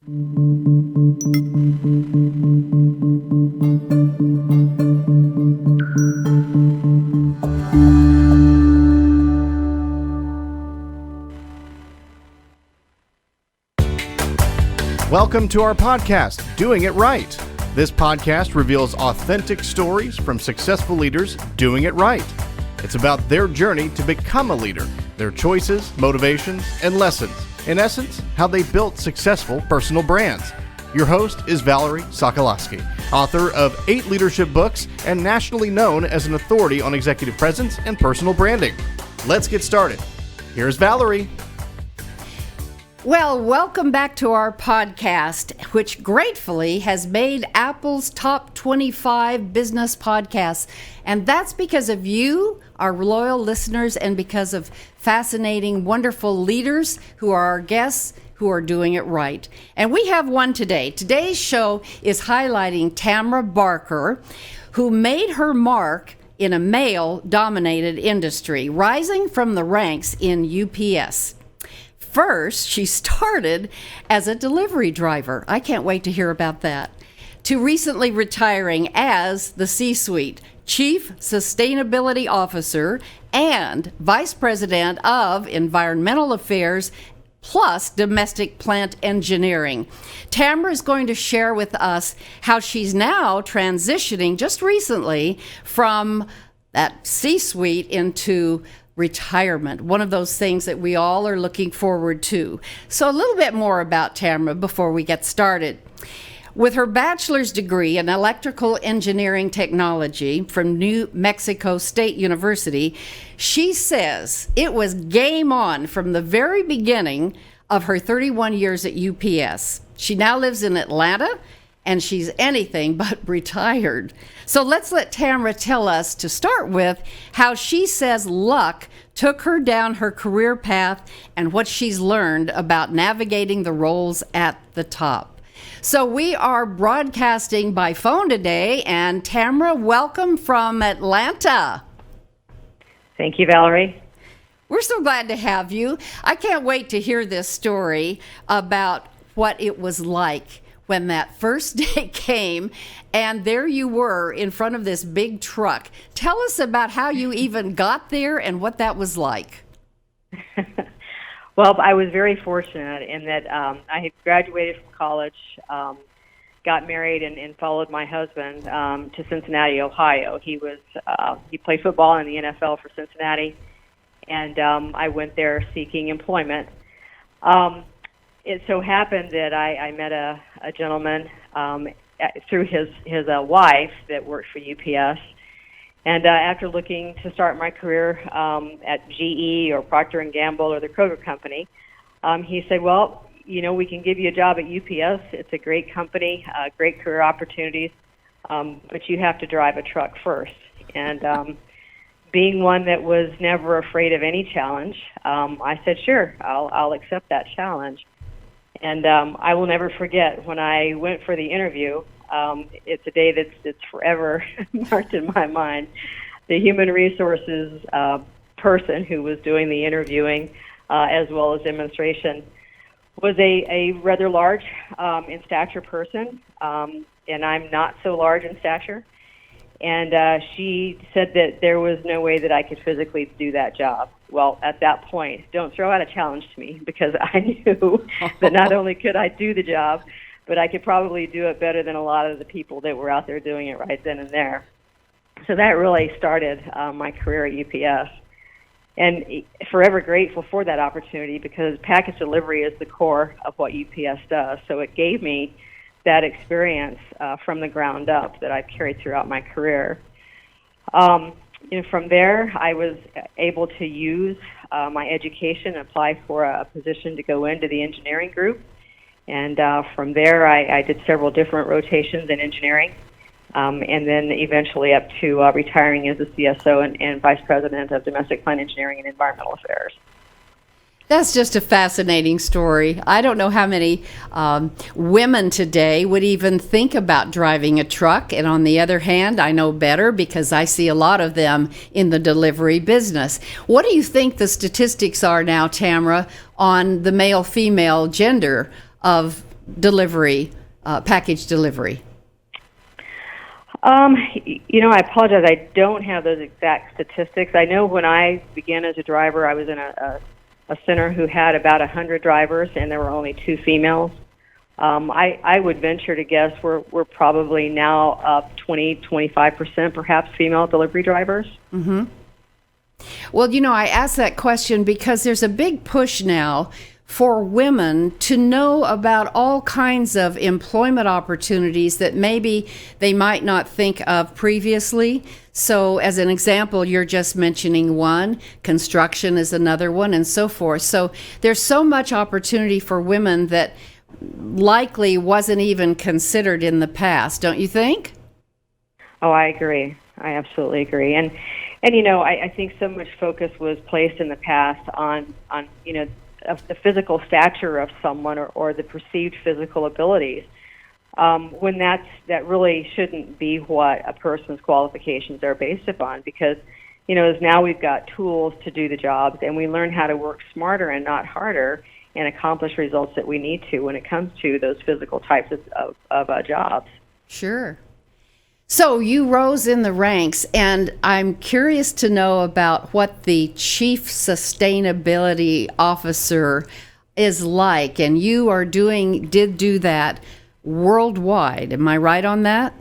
Welcome to our podcast, Doing It Right. This podcast reveals authentic stories from successful leaders doing it right. It's about their journey to become a leader, their choices, motivations, and lessons. In essence, how they built successful personal brands. Your host is Valerie Sokolosky, author of 8 leadership books and nationally known as an authority on executive presence and personal branding. Let's get started. Here's Valerie. Well, welcome back to our podcast, which gratefully has made Apple's top 25 business podcasts. And that's because of you, our loyal listeners, and because of fascinating, wonderful leaders who are our guests who are doing it right. And we have one today. Today's show is highlighting Tamara Barker, who made her mark in a male-dominated industry, rising from the ranks in UPS. First, she started as a delivery driver. I can't wait to hear about that. To recently retiring as the C-suite Chief Sustainability Officer and Vice President of Environmental Affairs plus Domestic Plant Engineering. Tamara is going to share with us how she's now transitioning just recently from that C-suite into retirement, one of those things that we all are looking forward to. So a little bit more about Tamara before we get started. With her bachelor's degree in electrical engineering technology from New Mexico State University, she says it was game on from the very beginning of her 31 years at UPS. She now lives in Atlanta, and she's anything but retired. So let's let Tamara tell us, to start with, how she says luck took her down her career path and what she's learned about navigating the roles at the top. So we are broadcasting by phone today, and Tamara, welcome from Atlanta. Thank you, Valerie. We're so glad to have you. I can't wait to hear this story about what it was like when that first day came and there you were in front of this big truck. Tell us about how you even got there and what that was like. Well, I was very fortunate in that I had graduated from college, got married, and followed my husband to Cincinnati, Ohio. He played football in the NFL for Cincinnati, and I went there seeking employment. It so happened that I met a gentleman through his wife that worked for UPS. And after looking to start my career at GE or Procter & Gamble or the Kroger Company, he said, well, we can give you a job at UPS. It's a great company, great career opportunities, but you have to drive a truck first. And being one that was never afraid of any challenge, I said, sure, I'll accept that challenge. And I will never forget when I went for the interview. It's a day that's forever marked in my mind. The human resources person who was doing the interviewing as well as demonstration was a rather large in stature person, and I'm not so large in stature. And she said that there was no way that I could physically do that job. Well, at that point, don't throw out a challenge to me, because I knew that not only could I do the job, but I could probably do it better than a lot of the people that were out there doing it right then and there. So that really started my career at UPS. And forever grateful for that opportunity, because package delivery is the core of what UPS does. So it gave me that experience from the ground up that I've carried throughout my career. From there, I was able to use my education and apply for a position to go into the engineering group. And from there, I did several different rotations in engineering, and then eventually up to retiring as a CSO and Vice President of Domestic Plant Engineering and Environmental Affairs. That's just a fascinating story. I don't know how many women today would even think about driving a truck. And on the other hand, I know better because I see a lot of them in the delivery business. What do you think the statistics are now, Tamara, on the male-female gender of delivery, package delivery? I apologize. I don't have those exact statistics. I know when I began as a driver, I was in a center who had about 100 drivers, and there were only 2 females. I would venture to guess we're probably now up 20-25% perhaps female delivery drivers. Mm-hmm. Well, I asked that question because there's a big push now for women to know about all kinds of employment opportunities that maybe they might not think of previously. So as an example, you're just mentioning one, construction is another one, and so forth. So there's so much opportunity for women that likely wasn't even considered in the past, don't you think? Oh, I agree. I absolutely agree. And I think so much focus was placed in the past on of the physical stature of someone or the perceived physical abilities, when that really shouldn't be what a person's qualifications are based upon, because as now we've got tools to do the jobs, and we learn how to work smarter and not harder and accomplish results that we need to when it comes to those physical types of jobs. Sure. So you rose in the ranks, and I'm curious to know about what the Chief Sustainability Officer is like, and you did do that worldwide. Am I right on that?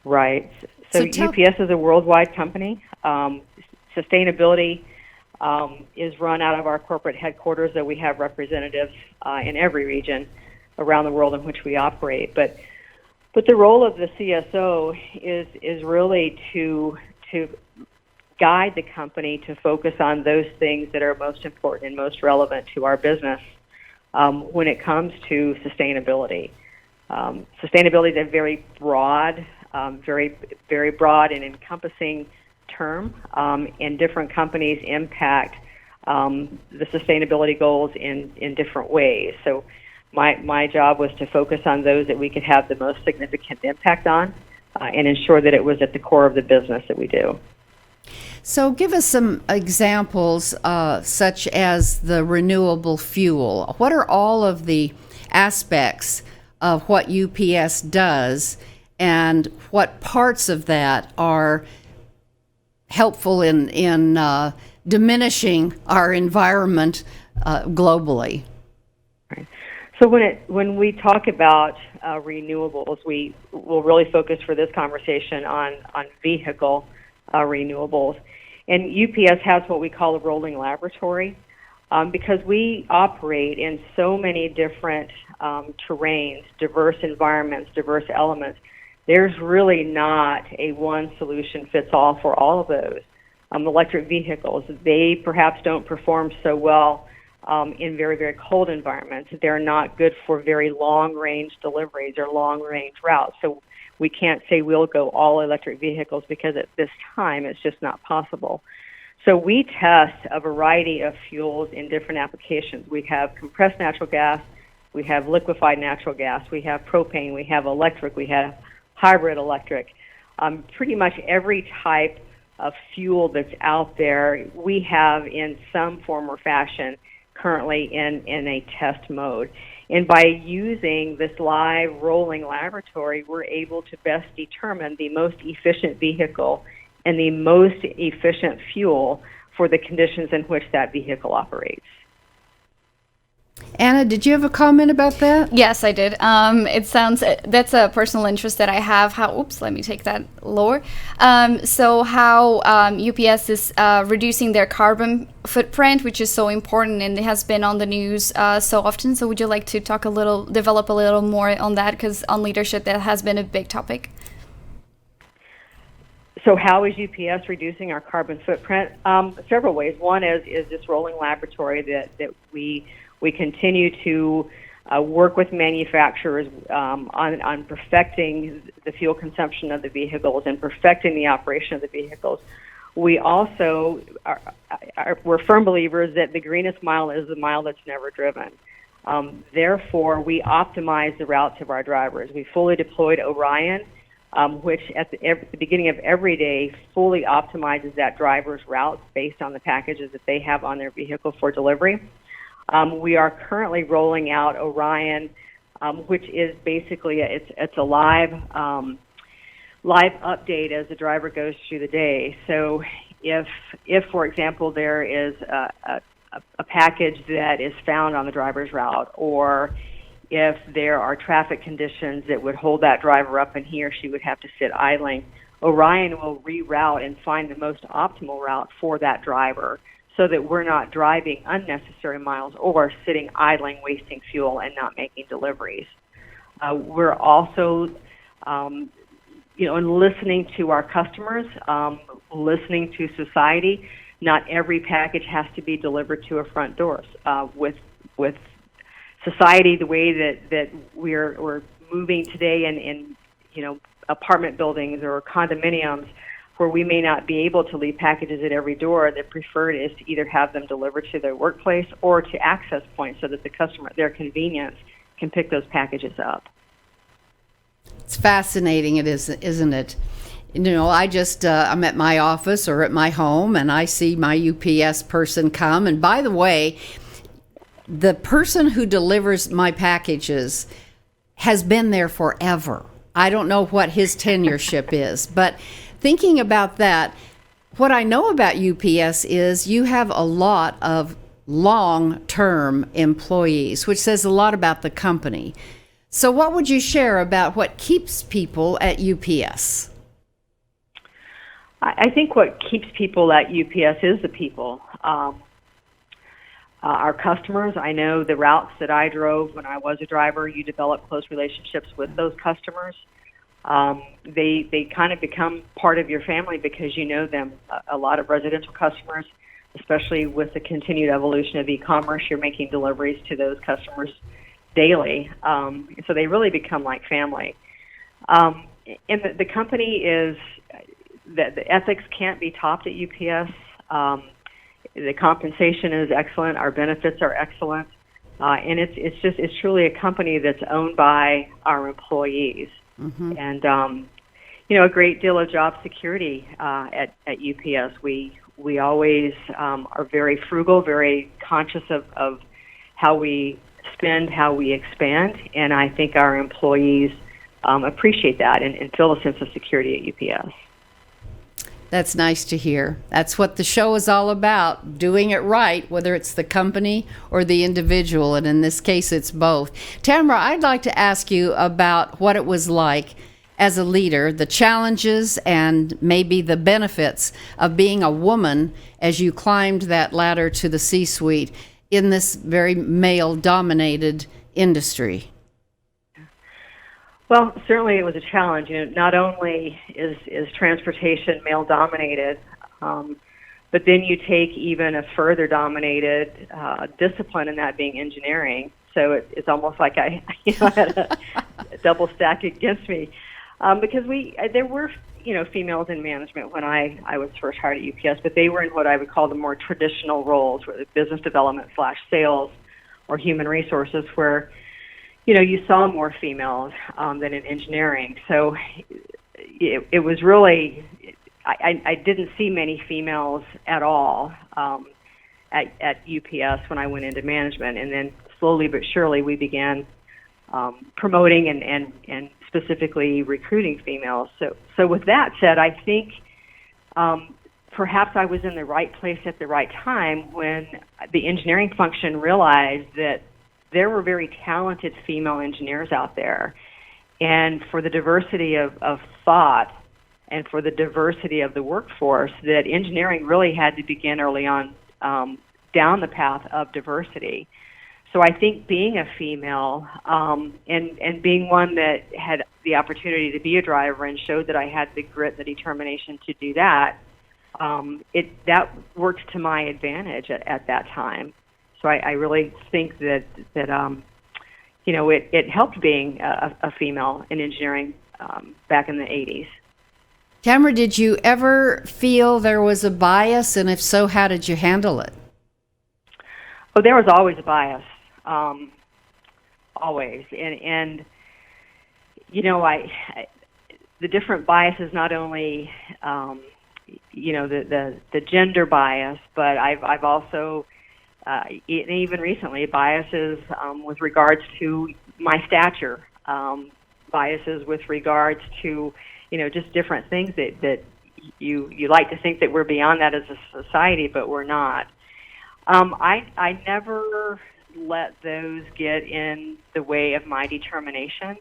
Right. So UPS is a worldwide company. Sustainability is run out of our corporate headquarters, though we have representatives in every region around the world in which we operate. But the role of the CSO is really to guide the company to focus on those things that are most important and most relevant to our business when it comes to sustainability. Sustainability is a very broad, very broad and encompassing term, and different companies impact the sustainability goals in different ways. So my job was to focus on those that we could have the most significant impact on and ensure that it was at the core of the business that we do. So give us some examples, such as the renewable fuel. What are all of the aspects of what UPS does, and what parts of that are helpful in diminishing our environment globally? Right. So when we talk about renewables, we will really focus for this conversation on vehicle renewables. And UPS has what we call a rolling laboratory because we operate in so many different terrains, diverse environments, diverse elements. There's really not a one solution fits all for all of those. Electric vehicles, they perhaps don't perform so well in very, very cold environments. They're not good for very long-range deliveries or long-range routes. So we can't say we'll go all electric vehicles because at this time it's just not possible. So we test a variety of fuels in different applications. We have compressed natural gas, we have liquefied natural gas, we have propane, we have electric, we have hybrid electric. Pretty much every type of fuel that's out there, we have in some form or fashion currently in a test mode. And by using this live rolling laboratory, we're able to best determine the most efficient vehicle and the most efficient fuel for the conditions in which that vehicle operates. Anna, did you have a comment about that? Yes, I did. It sounds, that's a personal interest that I have. Let me take that lower. So how UPS is reducing their carbon footprint, which is so important and it has been on the news so often. So would you like to develop a little more on that? Because on leadership, that has been a big topic. So how is UPS reducing our carbon footprint? Several ways. One is this rolling laboratory that we continue to work with manufacturers on perfecting the fuel consumption of the vehicles and perfecting the operation of the vehicles. We also we're firm believers that the greenest mile is the mile that's never driven. Therefore, we optimize the routes of our drivers. We fully deployed Orion, which at the beginning of every day fully optimizes that driver's routes based on the packages that they have on their vehicle for delivery. We are currently rolling out Orion which is basically it's a live update as the driver goes through the day. So if for example there is a package that is found on the driver's route, or if there are traffic conditions that would hold that driver up and he or she would have to sit idling, Orion will reroute and find the most optimal route for that driver so that we're not driving unnecessary miles or sitting idling, wasting fuel, and not making deliveries. We're also, listening to our customers, listening to society. Not every package has to be delivered to a front door. With society, the way that we're moving today in apartment buildings or condominiums, where we may not be able to leave packages at every door, the preferred is to either have them delivered to their workplace or to access points so that the customer, at their convenience, can pick those packages up. It's fascinating, isn't it? I'm at my office or at my home, and I see my UPS person come. And by the way, the person who delivers my packages has been there forever. I don't know what his tenureship is, but thinking about that, what I know about UPS is you have a lot of long-term employees, which says a lot about the company. So what would you share about what keeps people at UPS? I think what keeps people at UPS is the people. Our customers, I know the routes that I drove when I was a driver, you develop close relationships with those customers. They kind of become part of your family because you know them. A lot of residential customers, especially with the continued evolution of e-commerce, you're making deliveries to those customers daily. So they really become like family. And the company is, the ethics can't be topped at UPS. The compensation is excellent. Our benefits are excellent. And it's truly a company that's owned by our employees. Mm-hmm. And, a great deal of job security at UPS. We always are very frugal, very conscious of how we spend, how we expand. And I think our employees appreciate that and feel a sense of security at UPS. That's nice to hear. That's what the show is all about, doing it right, whether it's the company or the individual, and in this case, it's both. Tamara, I'd like to ask you about what it was like as a leader, the challenges and maybe the benefits of being a woman as you climbed that ladder to the C-suite in this very male-dominated industry. Well, certainly it was a challenge. Not only is transportation male-dominated, but then you take even a further dominated discipline, in that being engineering. So it's almost like I had a double stack against me, because there were females in management when I was first hired at UPS, but they were in what I would call the more traditional roles, where the business development / sales or human resources, where you saw more females than in engineering. So it was really, I didn't see many females at all at UPS when I went into management. And then slowly but surely we began promoting and specifically recruiting females. So with that said, I think perhaps I was in the right place at the right time when the engineering function realized that there were very talented female engineers out there. And for the diversity of thought and for the diversity of the workforce, that engineering really had to begin early on down the path of diversity. So I think being a female and being one that had the opportunity to be a driver and showed that I had the grit, the determination to do that, that worked to my advantage at that time. So I really think that it helped being a female in engineering back in the 80s. Tamara, did you ever feel there was a bias, and if so, how did you handle it? Oh, there was always a bias, always, and the different biases, not only the gender bias, but I've also even recently, biases with regards to my stature, biases with regards to, just different things that you like to think that we're beyond that as a society, but we're not. I never let those get in the way of my determination.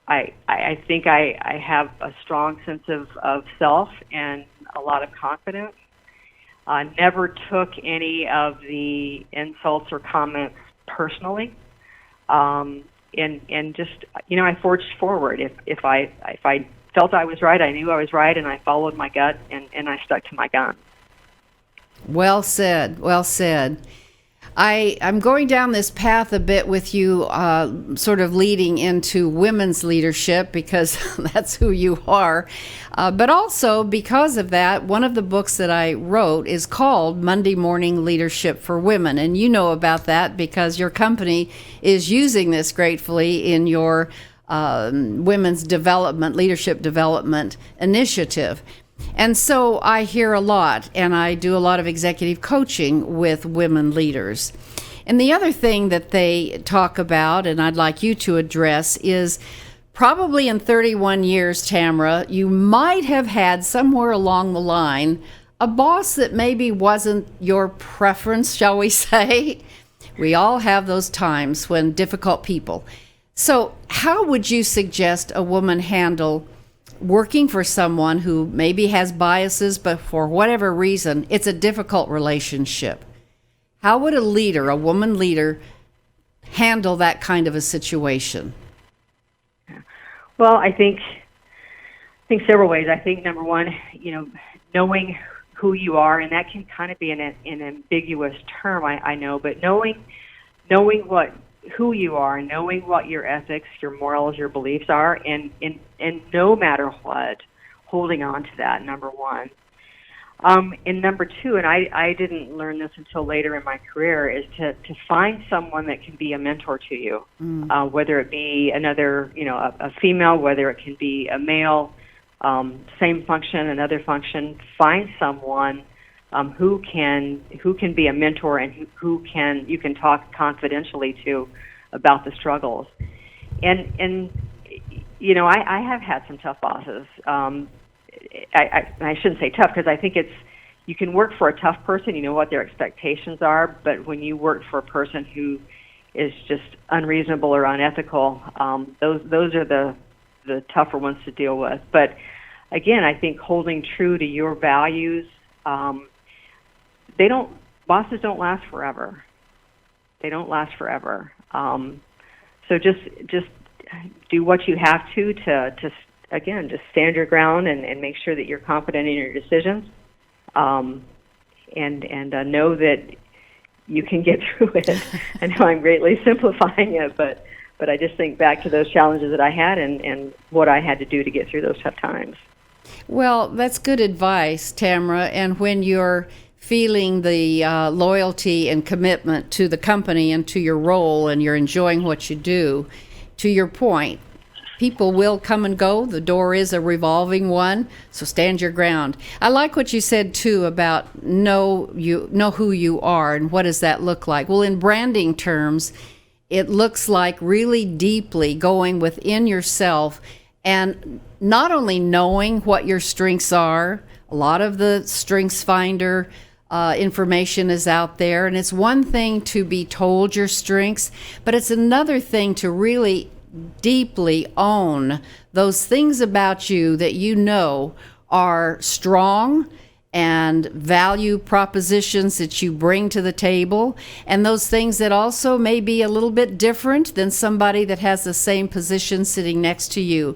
I think I have a strong sense of self and a lot of confidence. Never took any of the insults or comments personally, and just I forged forward. If I felt I was right, I knew I was right, and I followed my gut and I stuck to my gun. Well said. Well said. I'm going down this path a bit with you, sort of leading into women's leadership because that's who you are. But also because of that, one of the books that I wrote is called Monday Morning Leadership for Women. And you know about that because your company is using this gratefully in your women's development, leadership development initiative. And so I hear a lot, and I do a lot of executive coaching with women leaders. And the other thing that they talk about, and I'd like you to address, is probably in 31 years, Tamara, you might have had somewhere along the line a boss that maybe wasn't your preference, shall we say. We all have those times when difficult people. So how would you suggest a woman handle working for someone who maybe has biases, but for whatever reason, it's a difficult relationship? How would a woman leader, handle that kind of a situation? Well, I think several ways. I think number one, knowing who you are, and that can kind of be an ambiguous term, I know, but knowing who you are, knowing what your ethics, your morals, your beliefs are, and no matter what, holding on to that, number one. And number two, and I didn't learn this until later in my career, is to find someone that can be a mentor to you, whether it be another, a female, whether it can be a male, same function, another function. Find someone who can be a mentor and who you can talk confidentially to about the struggles. And I have had some tough bosses. I shouldn't say tough because I think you can work for a tough person, you know what their expectations are, but when you work for a person who is just unreasonable or unethical, those are the tougher ones to deal with. But again, I think holding true to your values, bosses don't last forever. They don't last forever. So just do what you have to again, just stand your ground and make sure that you're confident in your decisions, and know that you can get through it. I know I'm greatly simplifying it, but I just think back to those challenges that I had and what I had to do to get through those tough times. Well, that's good advice, Tamara. And when you're feeling the loyalty and commitment to the company and to your role, and you're enjoying what you do, to your point, people will come and go. The door is a revolving one, so stand your ground. I like what you said, too, about know who you are, and what does that look like? Well, in branding terms, it looks like really deeply going within yourself and not only knowing what your strengths are. A lot of the Strengths Finder information is out there, and it's one thing to be told your strengths, but it's another thing to really deeply own those things about you that you know are strong and value propositions that you bring to the table, and those things that also may be a little bit different than somebody that has the same position sitting next to you.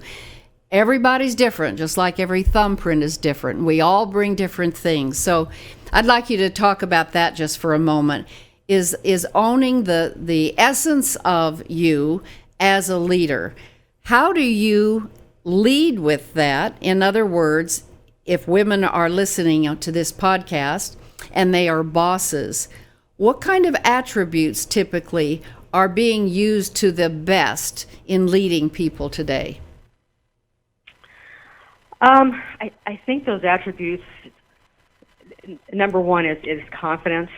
Everybody's different, just like every thumbprint is different. We all bring different things. So I'd like you to talk about that just for a moment, is owning the essence of you as a leader. How do you lead with that? In other words, if women are listening to this podcast and they are bosses, what kind of attributes typically are being used to the best in leading people today? I think those attributes, number one is confidence.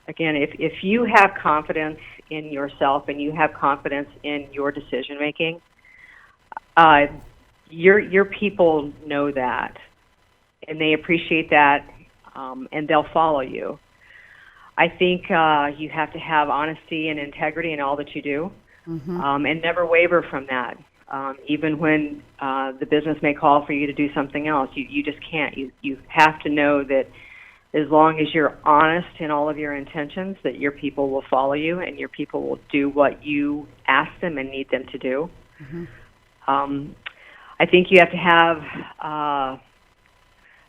again, if you have confidence in yourself and you have confidence in your decision making, your people know that, and they appreciate that, and they'll follow you. I think you have to have honesty and integrity in all that you do, and never waver from that. Even when the business may call for you to do something else, you just can't. You have to know that as long as you're honest in all of your intentions, that your people will follow you and your people will do what you ask them and need them to do. I think you have to have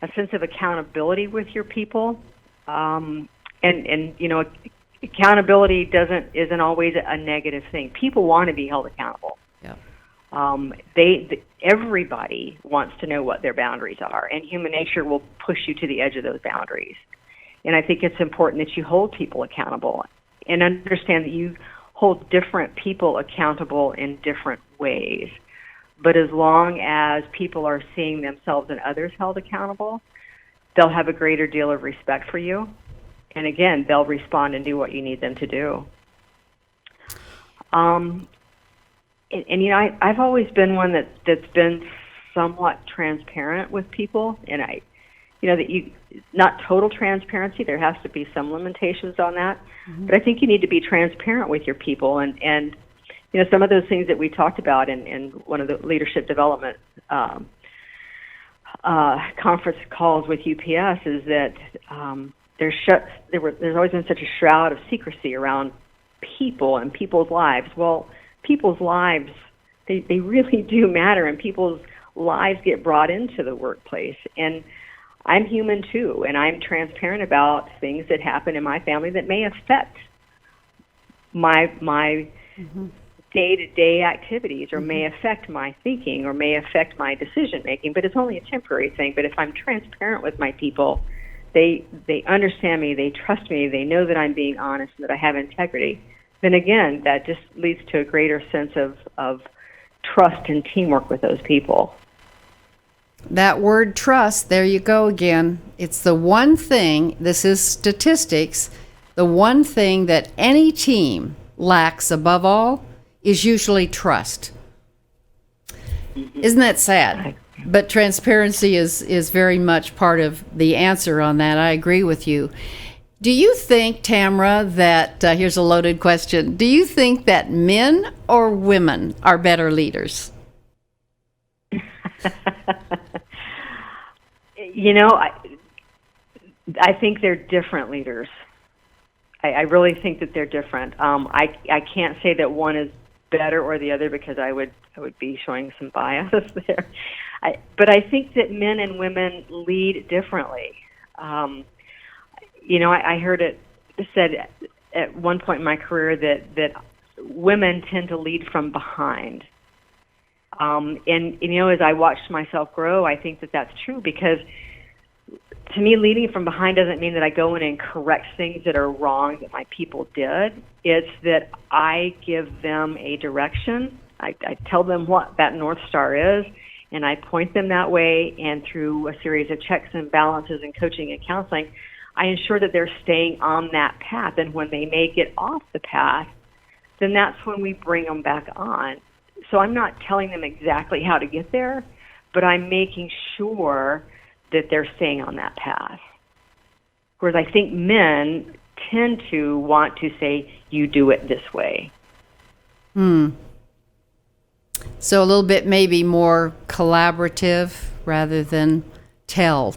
a sense of accountability with your people. And you know, accountability isn't always a negative thing. People want to be held accountable. Yeah. Everybody wants to know what their boundaries are, and human nature will push you to the edge of those boundaries. And I think it's important that you hold people accountable and understand that you hold different people accountable in different ways. But as long as people are seeing themselves and others held accountable, they'll have a greater deal of respect for you. And again, they'll respond and do what you need them to do. And you know, I've always been one that's been somewhat transparent with people, and not total transparency. There has to be some limitations on that, but I think you need to be transparent with your people, and you know, some of those things that we talked about in one of the leadership development conference calls with UPS is that there's always been such a shroud of secrecy around people and people's lives. Well, people's lives, they really do matter, and people's lives get brought into the workplace. And I'm human too, and I'm transparent about things that happen in my family that may affect my day-to-day activities, or may affect my thinking, or may affect my decision-making, but it's only a temporary thing. But if I'm transparent with my people, they understand me, they trust me, they know that I'm being honest and that I have integrity, then again, that just leads to a greater sense of trust and teamwork with those people. That word trust, there you go again. It's the one thing, this is statistics, the one thing that any team lacks above all is usually trust. Isn't that sad? But transparency is very much part of the answer on that. I agree with you. Do you think, Tamara, that, here's a loaded question, do you think that men or women are better leaders? You know, I think they're different leaders. I really think that they're different. I can't say that one is better or the other, because I would be showing some bias there. But I think that men and women lead differently. You know, I heard it said at one point in my career that women tend to lead from behind. And you know, as I watched myself grow, I think that that's true, because to me, leading from behind doesn't mean that I go in and correct things that are wrong that my people did. It's that I give them a direction. I tell them what that North Star is, and I point them that way, and through a series of checks and balances and coaching and counseling, I ensure that they're staying on that path. And when they may get off the path, then that's when we bring them back on. So I'm not telling them exactly how to get there, but I'm making sure that they're staying on that path. Whereas I think men tend to want to say, you do it this way. So a little bit maybe more collaborative rather than tell.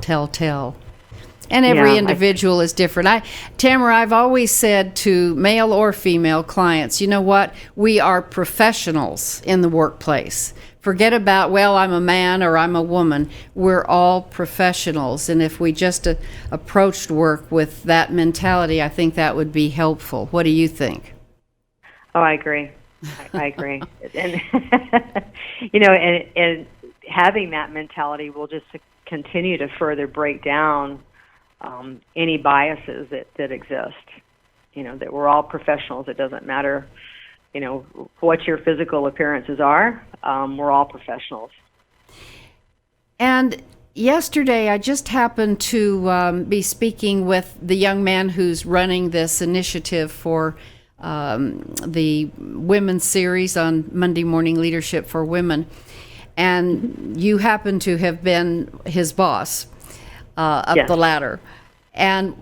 And every individual is different. Tamara, I've always said to male or female clients, you know what? We are professionals in the workplace. Forget about, well, I'm a man or I'm a woman. We're all professionals. And if we just approached work with that mentality, I think that would be helpful. What do you think? Oh, I agree. I agree. And, you know, and having that mentality will just continue to further break down any biases that exist. You know, that we're all professionals. It doesn't matter, you know, what your physical appearances are. We're all professionals. And yesterday I just happened to be speaking with the young man who's running this initiative for the Women's Series on Monday Morning Leadership for Women. And you happen to have been his boss up Yes. the ladder. And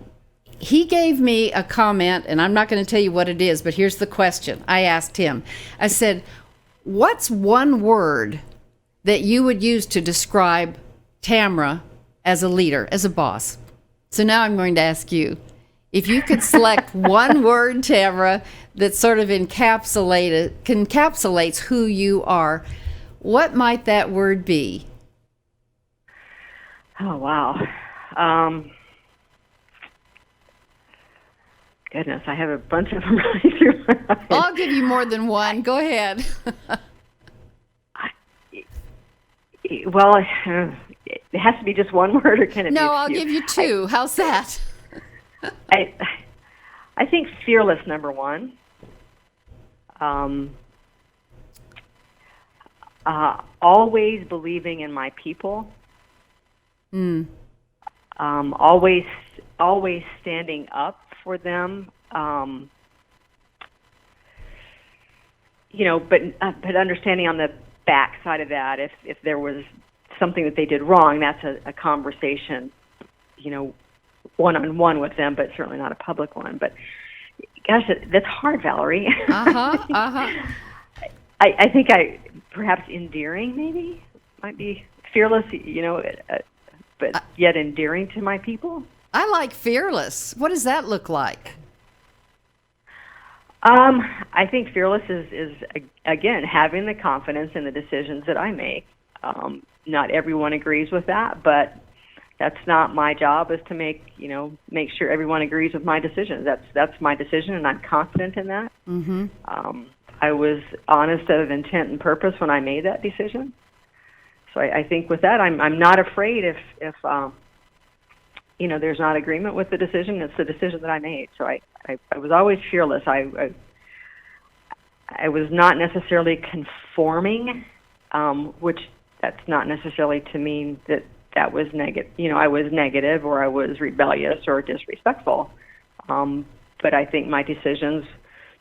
he gave me a comment, and I'm not going to tell you what it is, but here's the question. I asked him, I said, what's one word that you would use to describe Tamara as a leader, as a boss? So now I'm going to ask you, if you could select one word, Tamara, that sort of encapsulates who you are, what might that word be? Oh, wow. Goodness, I have a bunch of them running through my mind. I'll give you more than one. Go ahead. Well, it has to be just one word, or can it be No, a I'll few? give you two. How's that? I think fearless, number one. Always believing in my people. Always standing up for them. But understanding on the backside of that, if there was something that they did wrong, that's a conversation, one-on-one with them, but certainly not a public one. But gosh, that's hard, Valerie. I think perhaps endearing maybe might be fearless, but yet endearing to my people. I like fearless. What does that look like? I think fearless is again, having the confidence in the decisions that I make. Not everyone agrees with that, but that's not my job, is to make sure everyone agrees with my decisions. That's my decision, and I'm confident in that. Mm-hmm. I was honest of intent and purpose when I made that decision. So I think with that, I'm not afraid if there's not agreement with the decision. It's the decision that I made. So I was always fearless. I was not necessarily conforming, which that's not necessarily to mean that was negative. I was negative, or I was rebellious or disrespectful. But I think my decisions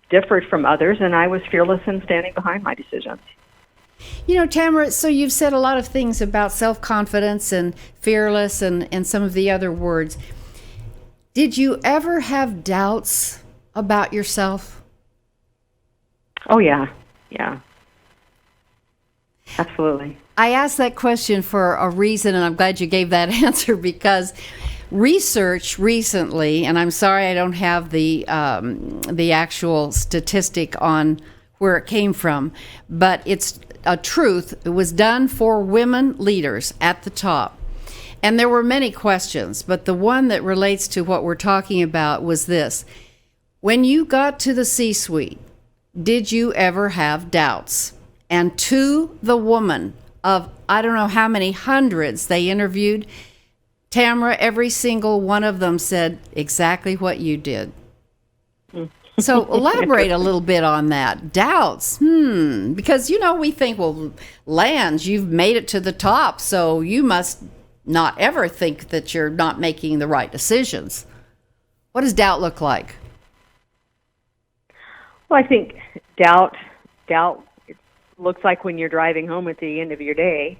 differed from others, and I was fearless in standing behind my decisions. Tamara, so you've said a lot of things about self-confidence and fearless and some of the other words. Did you ever have doubts about yourself? Oh, yeah. Absolutely. I asked that question for a reason, and I'm glad you gave that answer, because research recently, and I'm sorry I don't have the actual statistic on where it came from, but it's a truth. It was done for women leaders at the top. And there were many questions, but the one that relates to what we're talking about was this. When you got to the C-suite, did you ever have doubts? And to the woman of, I don't know how many hundreds they interviewed, Tamara, every single one of them said exactly what you did. So elaborate a little bit on that. Doubts. Because, we think, well, Lance, you've made it to the top, so you must not ever think that you're not making the right decisions. What does doubt look like? Well, I think doubt it looks like when you're driving home at the end of your day,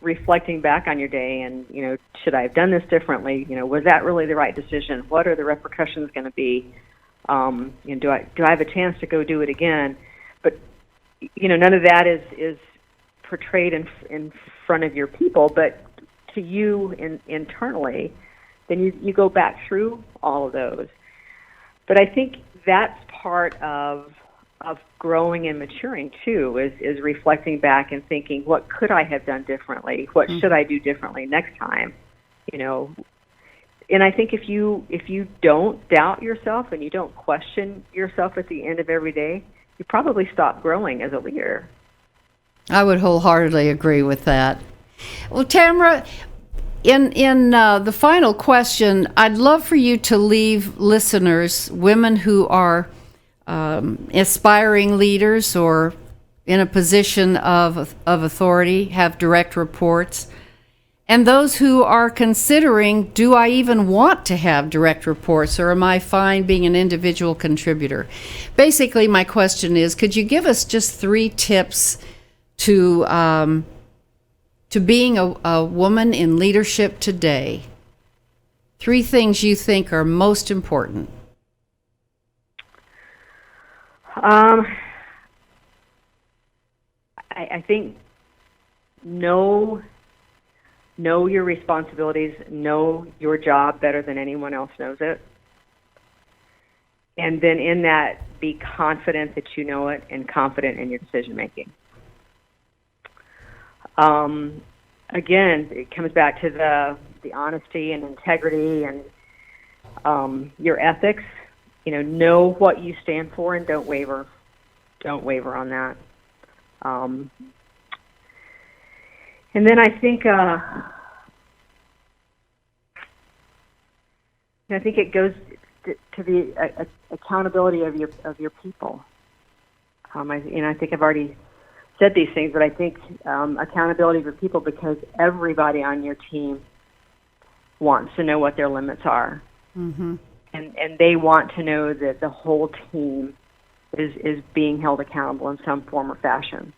reflecting back on your day and, should I have done this differently? Was that really the right decision? What are the repercussions going to be? Do I have a chance to go do it again? But none of that is portrayed in front of your people, but to you internally, then you go back through all of those. But I think that's part of growing and maturing too, is reflecting back and thinking, what could I have done differently? What should I do differently next time? And I think if you don't doubt yourself and you don't question yourself at the end of every day, you probably stop growing as a leader. I would wholeheartedly agree with that. Well, Tamara, in the final question, I'd love for you to leave listeners, women who are aspiring leaders or in a position of authority, have direct reports, And those who are considering, do I even want to have direct reports, or am I fine being an individual contributor? Basically, my question is, could you give us just 3 tips to being a woman in leadership today? 3 things you think are most important. I think know your responsibilities, know your job better than anyone else knows it. And then in that, be confident that you know it and confident in your decision making. Again, it comes back to the honesty and integrity and your ethics. Know what you stand for and don't waver. Don't waver on that. And then I think it goes to the accountability of your people. I think I've already said these things, but I think accountability for people, because everybody on your team wants to know what their limits are, and they want to know that the whole team is being held accountable in some form or fashion.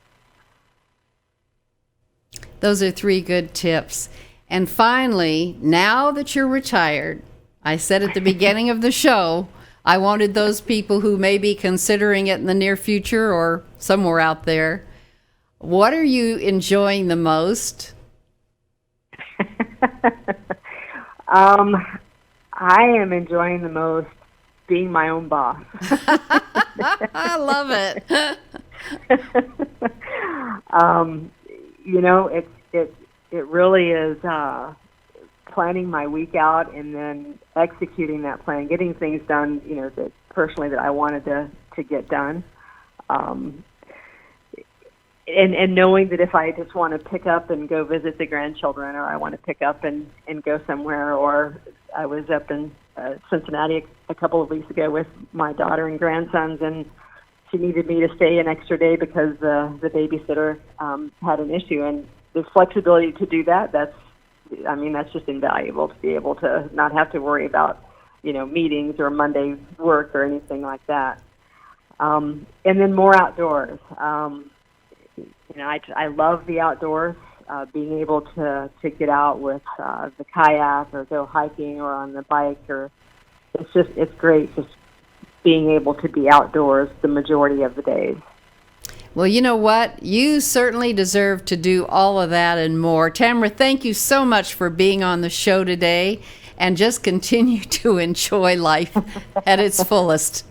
Those are 3 good tips. And finally, now that you're retired, I said at the beginning of the show, I wanted those people who may be considering it in the near future or somewhere out there. What are you enjoying the most? I am enjoying the most being my own boss. I love it. It really is planning my week out and then executing that plan, getting things done, that personally that I wanted to get done. And knowing that if I just want to pick up and go visit the grandchildren, or I want to pick up and go somewhere, or I was up in Cincinnati a couple of weeks ago with my daughter and grandsons, and she needed me to stay an extra day because the babysitter had an issue, and the flexibility to do that's just invaluable, to be able to not have to worry about, meetings or Monday work or anything like that. And then more outdoors. I love the outdoors, being able to get out with the kayak or go hiking or on the bike, or it's great just being able to be outdoors the majority of the days. Well, you know what? You certainly deserve to do all of that and more. Tamara, thank you so much for being on the show today, and just continue to enjoy life at its fullest.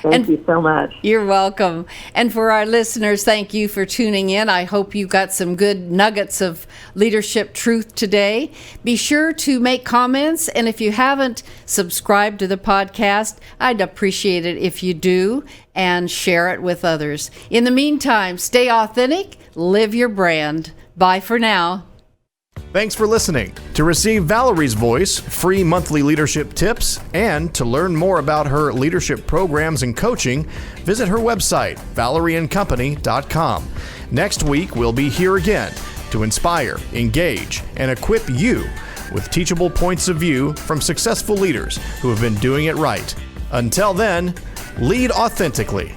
Thank you so much. You're welcome. And for our listeners, thank you for tuning in. I hope you got some good nuggets of leadership truth today. Be sure to make comments, and if you haven't subscribed to the podcast, I'd appreciate it if you do, and share it with others. In the meantime, stay authentic, live your brand. Bye for now. Thanks for listening. To receive Valerie's voice, free monthly leadership tips, and to learn more about her leadership programs and coaching, visit her website, valerieandcompany.com. Next week, we'll be here again to inspire, engage, and equip you with teachable points of view from successful leaders who have been doing it right. Until then, lead authentically.